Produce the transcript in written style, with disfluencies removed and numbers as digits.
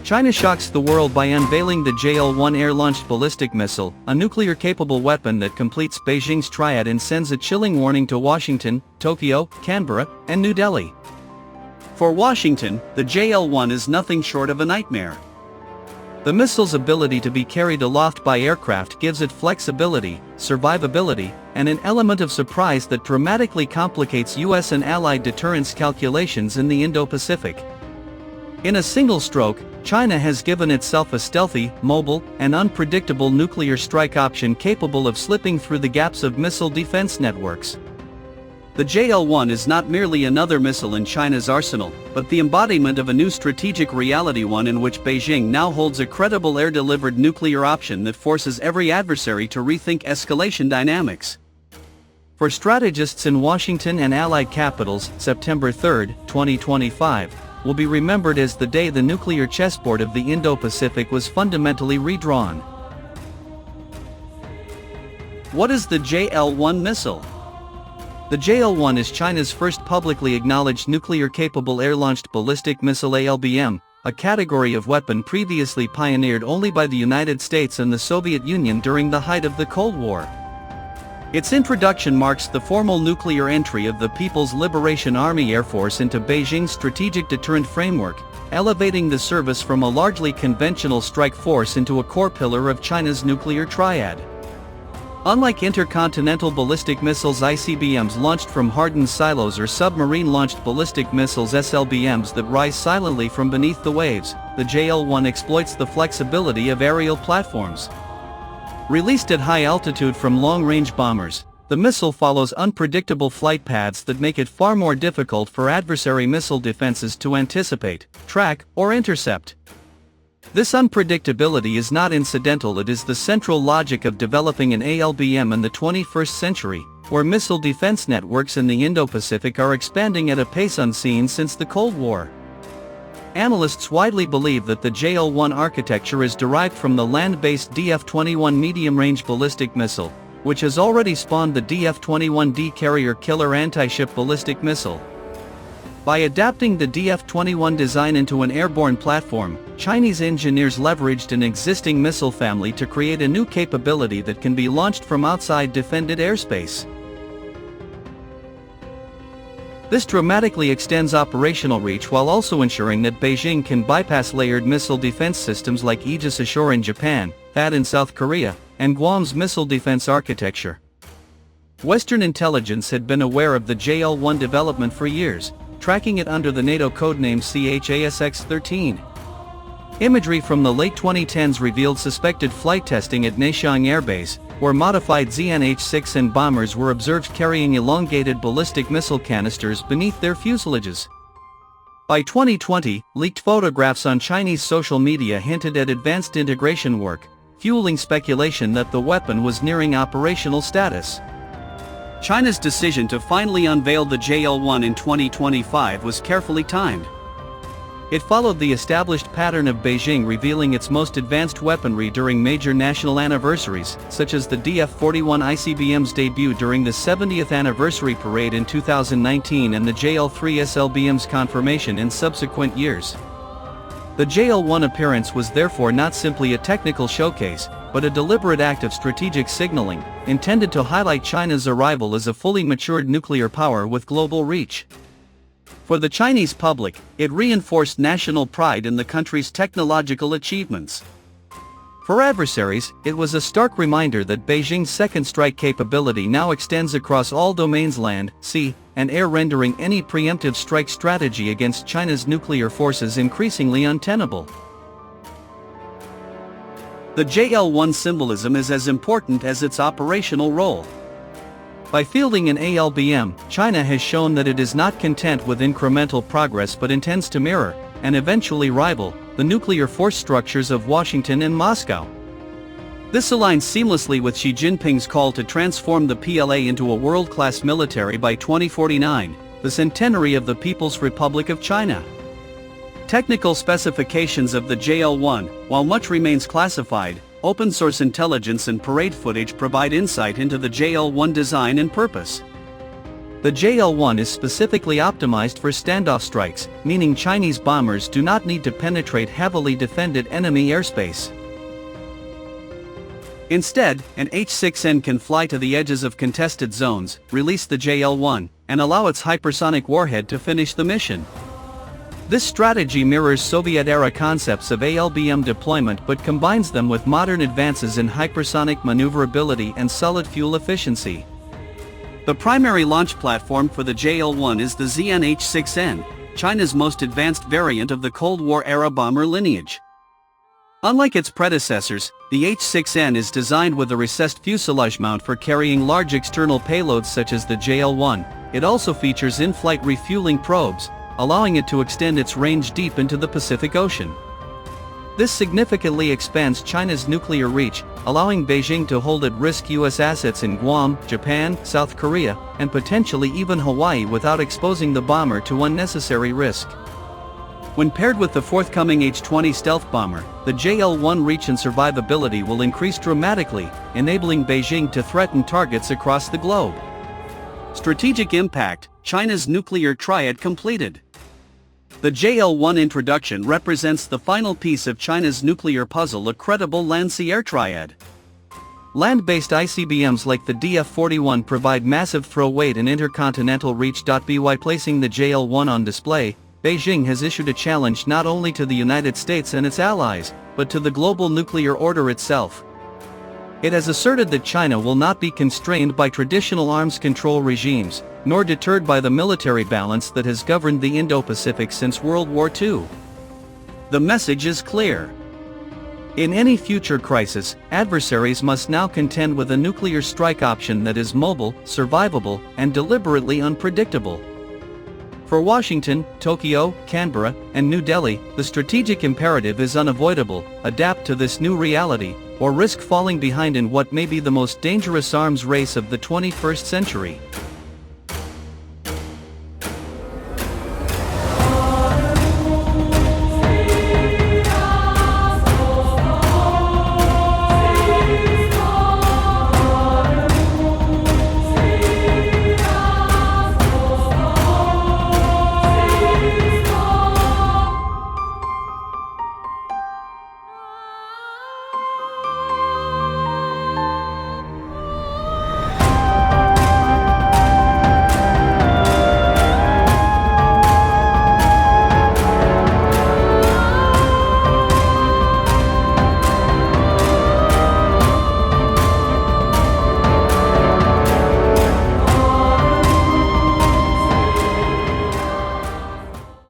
China shocks the world by unveiling the JL-1 air-launched ballistic missile, a nuclear-capable weapon that completes Beijing's triad and sends a chilling warning to Washington, Tokyo, Canberra, and New Delhi. For Washington, the JL-1 is nothing short of a nightmare. The missile's ability to be carried aloft by aircraft gives it flexibility, survivability, and an element of surprise that dramatically complicates US and Allied deterrence calculations in the Indo-Pacific. In a single stroke, China has given itself a stealthy, mobile, and unpredictable nuclear strike option capable of slipping through the gaps of missile defense networks. The JL-1 is not merely another missile in China's arsenal, but the embodiment of a new strategic reality, one in which Beijing now holds a credible air-delivered nuclear option that forces every adversary to rethink escalation dynamics. For strategists in Washington and Allied capitals, September 3, 2025, will be remembered as the day the nuclear chessboard of the Indo-Pacific was fundamentally redrawn. What is the JL-1 missile? The JL-1 is China's first publicly acknowledged nuclear-capable air-launched ballistic missile ALBM, a category of weapon previously pioneered only by the United States and the Soviet Union during the height of the Cold War. Its introduction marks the formal nuclear entry of the People's Liberation Army Air Force into Beijing's strategic deterrent framework, elevating the service from a largely conventional strike force into a core pillar of China's nuclear triad. Unlike intercontinental ballistic missiles ICBMs launched from hardened silos or submarine-launched ballistic missiles SLBMs that rise silently from beneath the waves, the JL-1 exploits the flexibility of aerial platforms. Released at high altitude from long-range bombers, the missile follows unpredictable flight paths that make it far more difficult for adversary missile defenses to anticipate, track, or intercept. This unpredictability is not incidental. It is the central logic of developing an ALBM in the 21st century, where missile defense networks in the Indo-Pacific are expanding at a pace unseen since the Cold War. Analysts widely believe that the JL-1 architecture is derived from the land-based DF-21 medium-range ballistic missile, which has already spawned the DF-21D carrier killer anti-ship ballistic missile. By adapting the DF-21 design into an airborne platform, Chinese engineers leveraged an existing missile family to create a new capability that can be launched from outside defended airspace. This dramatically extends operational reach while also ensuring that Beijing can bypass layered missile defense systems like Aegis Ashore in Japan, THAAD in South Korea, and Guam's missile defense architecture. Western intelligence had been aware of the JL-1 development for years, tracking it under the NATO codename CHASX-13. Imagery from the late 2010s revealed suspected flight testing at Neixiang Air Base, where modified ZNH-6N bombers were observed carrying elongated ballistic missile canisters beneath their fuselages. By 2020, leaked photographs on Chinese social media hinted at advanced integration work, fueling speculation that the weapon was nearing operational status. China's decision to finally unveil the JL-1 in 2025 was carefully timed. It followed the established pattern of Beijing revealing its most advanced weaponry during major national anniversaries, such as the DF-41 ICBM's debut during the 70th anniversary parade in 2019 and the JL-3 SLBM's confirmation in subsequent years. The JL-1 appearance was therefore not simply a technical showcase, but a deliberate act of strategic signaling, intended to highlight China's arrival as a fully matured nuclear power with global reach. For the Chinese public, it reinforced national pride in the country's technological achievements. For adversaries, it was a stark reminder that Beijing's second strike capability now extends across all domains: land, sea, and air, rendering any preemptive strike strategy against China's nuclear forces increasingly untenable. The JL-1 symbolism is as important as its operational role. By fielding an ALBM, China has shown that it is not content with incremental progress but intends to mirror, and eventually rival, the nuclear force structures of Washington and Moscow. This aligns seamlessly with Xi Jinping's call to transform the PLA into a world-class military by 2049, the centenary of the People's Republic of China. Technical specifications of the JL-1, while much remains classified, open-source intelligence and parade footage provide insight into the JL-1 design and purpose. The JL-1 is specifically optimized for standoff strikes, meaning Chinese bombers do not need to penetrate heavily defended enemy airspace. Instead, an H-6N can fly to the edges of contested zones, release the JL-1, and allow its hypersonic warhead to finish the mission. This strategy mirrors Soviet-era concepts of ALBM deployment but combines them with modern advances in hypersonic maneuverability and solid fuel efficiency. The primary launch platform for the JL-1 is the ZN-H-6N, China's most advanced variant of the Cold War-era bomber lineage. Unlike its predecessors, the H-6N is designed with a recessed fuselage mount for carrying large external payloads such as the JL-1. It also features in-flight refueling probes, allowing it to extend its range deep into the Pacific Ocean. This significantly expands China's nuclear reach, allowing Beijing to hold at risk U.S. assets in Guam, Japan, South Korea, and potentially even Hawaii without exposing the bomber to unnecessary risk. When paired with the forthcoming H-20 stealth bomber, the JL-1 reach and survivability will increase dramatically, enabling Beijing to threaten targets across the globe. Strategic impact: China's nuclear triad completed. The JL-1 introduction represents the final piece of China's nuclear puzzle, a credible land-sea air triad. Land-based ICBMs like the DF-41 provide massive throw weight and intercontinental reach. By placing the JL-1 on display, Beijing has issued a challenge not only to the United States and its allies, but to the global nuclear order itself. It has asserted that China will not be constrained by traditional arms control regimes, nor deterred by the military balance that has governed the Indo-Pacific since World War II. The message is clear. In any future crisis, adversaries must now contend with a nuclear strike option that is mobile, survivable, and deliberately unpredictable. For Washington, Tokyo, Canberra, and New Delhi, the strategic imperative is unavoidable: adapt to this new reality, or risk falling behind in what may be the most dangerous arms race of the 21st century.